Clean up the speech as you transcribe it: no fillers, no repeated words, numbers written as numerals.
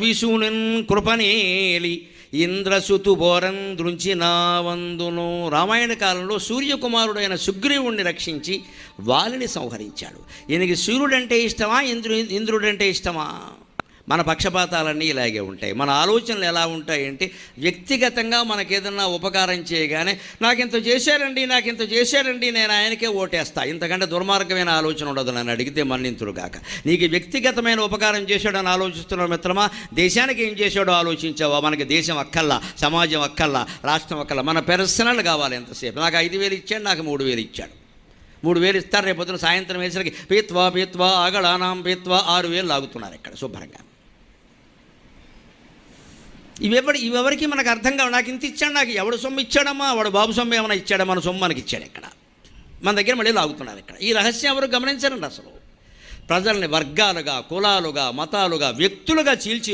విశునిన్ కృపనేలి ఇంద్రసుతు బోరం దృంచినావందును. రామాయణ కాలంలో సూర్యకుమారుడైన సుగ్రీవుణ్ణి రక్షించి వాలిని సంహరించాడు. ఈయనకి సూర్యుడంటే ఇష్టమా, ఇంద్రుడంటే ఇష్టమా? మన పక్షపాతాలన్నీ ఇలాగే ఉంటాయి. మన ఆలోచనలు ఎలా ఉంటాయంటే, వ్యక్తిగతంగా మనకేదన్నా ఉపకారం చేయగానే నాకింత చేశారండి నేను ఆయనకే ఓటేస్తా, ఇంతకంటే దుర్మార్గమైన ఆలోచన ఉండదు. నన్ను అడిగితే మన్నింతుడుగాక. నీకు వ్యక్తిగతమైన ఉపకారం చేశాడని ఆలోచిస్తున్నావు మిత్రమా, దేశానికి ఏం చేశాడో ఆలోచించావా? మనకి దేశం అక్కల్లా, సమాజం అక్కల్లా, రాష్ట్రం అక్కల్లా, మన పర్సనల్ కావాలి. ఎంతసేపు నాకు 5,000 ఇచ్చాడు, నాకు 3,000 ఇచ్చాడు. 3,000 ఇస్తారు, రేపు పొద్దున సాయంత్రం వేసరికి పీత్వా ఆగడానాం పీత్వా 6,000 లాగుతున్నారు ఇక్కడ శుభ్రంగా. ఇవెవరికి మనకు అర్థం కావు. నాకు ఇంత ఇచ్చాడు, నాకు ఎవడు సొమ్ము ఇచ్చాడమ్మా, వాడు బాబు సొమ్ము ఏమైనా ఇచ్చాడా, మన సొమ్ము మనకి ఇచ్చాడు ఇక్కడ, మన దగ్గర మళ్ళీ లాగుతున్నారు ఇక్కడ. ఈ రహస్యం ఎవరు గమనించరండి. అసలు ప్రజల్ని వర్గాలుగా, కులాలుగా, మతాలుగా, వ్యక్తులుగా చీల్చి